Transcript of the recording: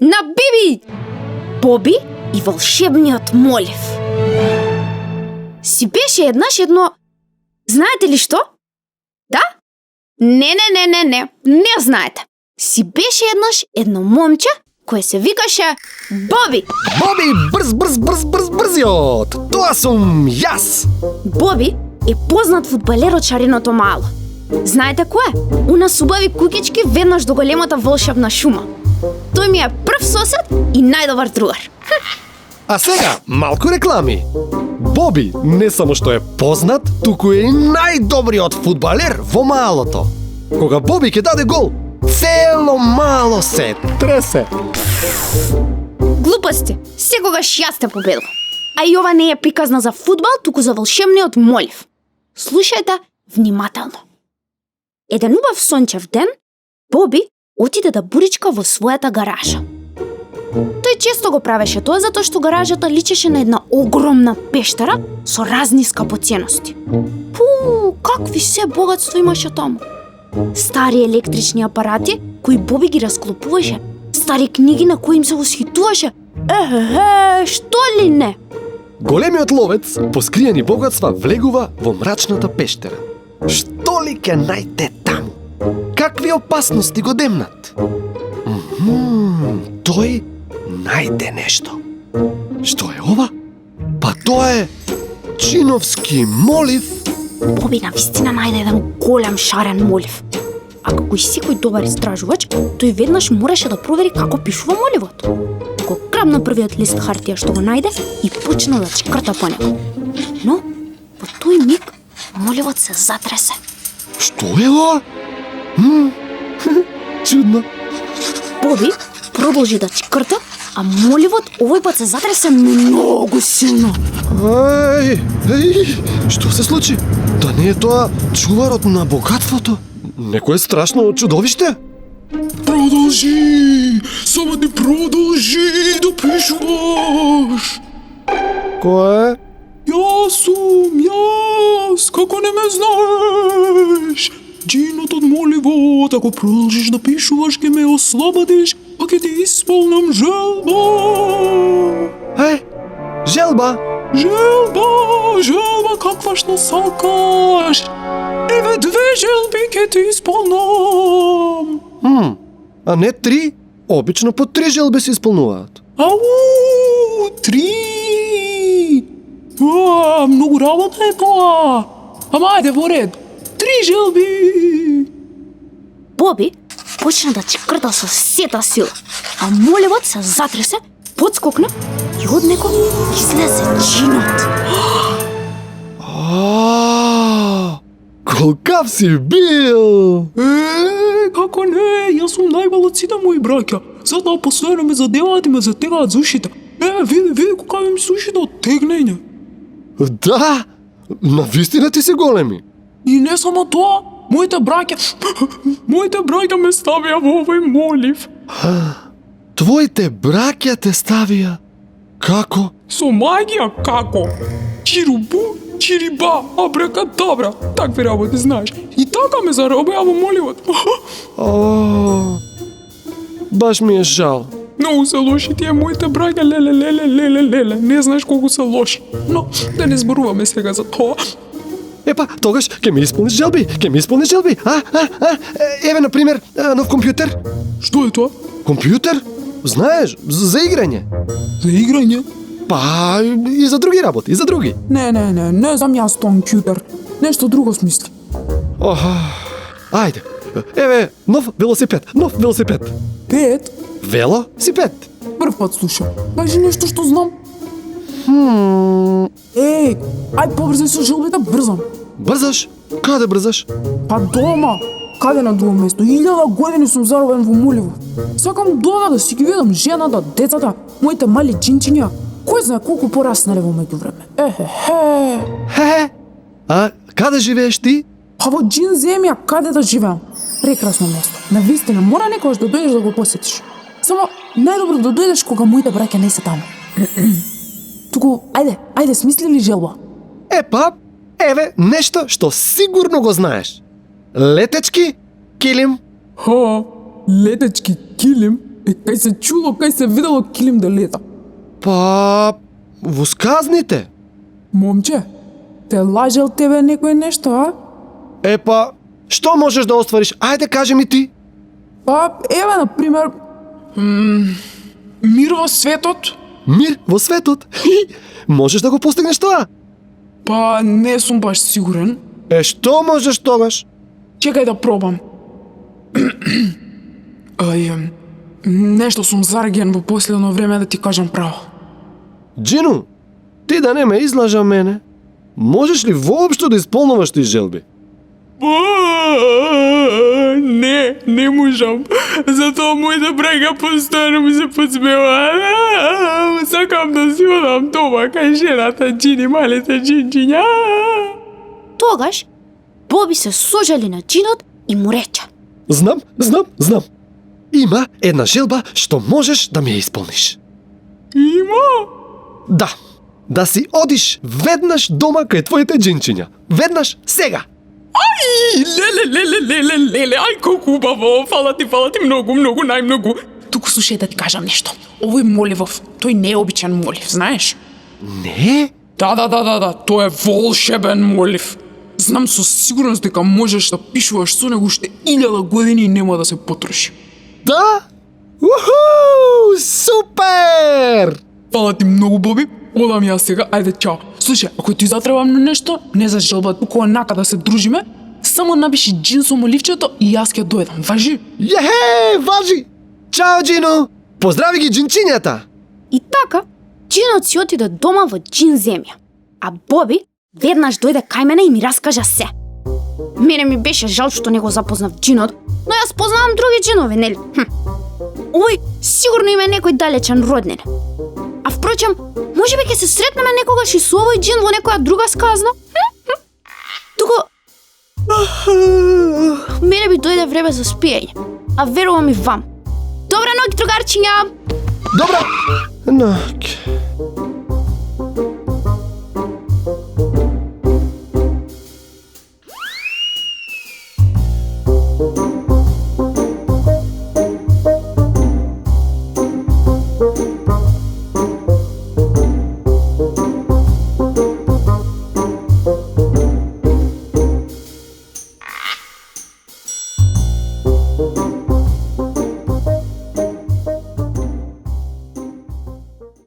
На Биби! Боби и волшебниот молив. Си беше еднаш едно... Знаете ли што? Да? Не знаете. Си беше еднаш едно момче кое се викаше Боби. Боби, брзиот! Тоа сум јас! Боби е познат фудбалер од шареното мало. Знаете кој е? Уна убави кукички веднаш до големата волшебна шума. Тој ми е прв сосед и најдобар другар. А сега, малку реклами. Боби не само што е познат, туку е и најдобриот фудбалер во малото. Кога Боби ќе даде гол, цело мало се тресе. Глупости, секогаш јас те победил. А и ова не е приказна за фудбал, туку за волшебниот молив. Слушајте внимателно. Еден убав сончев ден, Боби отиде да буричка во својата гаража. Тој често го правеше тоа затоа што гаражата личеше на една огромна пештера со разни скапоценности. Какви се богатство имаше таму. Стари електрични апарати кои Боби ги расклопуваше, стари книги на кои им се восхитуваше. Што ли не? Големиот ловец по скриени богатства влегува во мрачната пештера. Што ли ќе најде таму? Какви опасности го демнат? Тој најде нешто. Што е ова? Па тоа е чиновски молив. Боби навистина најде еден голем шарен молив. А како и секој добар истражувач, тој веднаш мораше да провери како пишува моливот. Го грабна првиот лист хартија што го најде и почна да чкрта по него. Но, во тој миг, моливот се затресе. Што е ова? Чудно. Боби продолжи да чкрта, а моливот овој пат се затресе многу силно. Што се случи? Да не е тоа чуварот на богатството? Некое страшно чудовиште? Продолжи! Само ти продолжи да пишуваш! Кој е? Јас, како не ме знаеш? Джинот од моливот, ако продолжиш да пишуваш, ќе ме ослободиш, па ќе ти исполнам желба. Желба? Желба, каква што сакаш. Еве 2 желби ќе ти исполнам. А не 3? Обично по 3 желби се исполнуваат. 3! Многу работа е тоа. Ама ајде во ред. 3 желби! Боби почна да чкрта со сета сила, а моливот се затресе, подскокна и од него излезе джинот. Колкав си бил! Како не, јас сум најмал од сите мои браќа. Затоа постојано ме задеваат и ме затегаат за ушите. Види колка ми се ушите од тегнење. Да, навистина ти се големи. И не само тоа, моите браќа ме ставија во овој молив. Твоите браќа те ставија? Како? Со магија како? Чирубу, чириба, абракадабра. Такви работи знаеш. И така ме заробија во моливот. Баш ми е жал. Многу се лоши тие моите браќа, леле. Не знаеш колку се лоши. Но да не зборуваме сега за тоа. Епа, тогаш ќе ми исполниш желби. Еве, например, нов компјутер. Што е тоа? Компјутер? Знаеш, за играње. За играње? Па, и за други работи, за други. Не знам јас компјутер. Нешто друго смисли. Ајде. Еве, нов велосипед. 5? Велосипед. Прв пат слушам. Кажи нешто што знам. Ајде побрзај со желбите, брзам. Брзаш? Каде брзаш? Па дома. Каде на друго место? 1000 години сум заробен во моливот. Сакам дома да си ги видам жената, децата, моите мали джинчиња. Кој знае колку пораснале во меѓувреме. А каде живееш ти? Па во джин земја, каде да живеам? Прекрасно место. Навистина, мора некојаш да дојдеш да го посетиш. Само најдобро да дојдеш кога моите браќа не се таму. Туку, ајде, смисли ли желба? Епа, еве нешто што сигурно го знаеш. Летечки килим. Летечки килим? Кај се чуло, кај се видело килим да лета. Па, во сказните. Момче, те лажел тебе некој нешто, а? Епа, што можеш да оствариш? Ајде, кажи ми ти. Па, еве, например, мир во светот? Мир во светот. Можеш да го постигнеш тоа? Па, не сум баш сигурен. Што можеш тогаш? Чекај да пробам. Нешто сум зарген во последно време, да ти кажам право. Джину, ти да не ме излажа мене, можеш ли воопшто да исполнуваш ти желби? Не можам. Затоа мојата браќа постојано ми се подсмева. Сакам да си одам дома кај жената Джини, малите Джинџиња. Тогаш, Боби се сожали на Джинот и му рече: Знам. Има една желба што можеш да ми ја исполниш. Има? Да си одиш веднаш дома кај твоите джинчиња. Веднаш, сега. Леле, ај колку убаво, фала ти многу, најмногу. Туку слушај да ти кажам нешто. Овој Моливов, тој не е обичен молив, знаеш? Не? Да, тој е волшебен молив. Знам со сигурност дека можеш да пишуваш со него уште 1000 години и нема да се потроши. Да? Уху! Супер! Фала ти многу, Боби. Одам јас сега, ајде чао. Слушај, ако ти затребам на нешто, не за желба, туку онака да се дружиме, само напиши Джин со моливчето и јас ќе дојдам, важи? Важи! Чао, Джино! Поздрави ги джинчињата! И така, Джинот си отиде дома во Джин земја, а Боби веднаш дојде кај мене и ми раскажа се. Мене ми беше жал што не го запознав Джинот, но јас познавам други Джинови, нели? Овој сигурно има некој далечен роднин. А впрочем, можеби ќе се сретнеме некогаш и со овој Джин во некоја друга сказна? Туку... Мене би дојде време за спиење, а верувам и вам. Добра ноќ, другарчиња! Добра ноќ.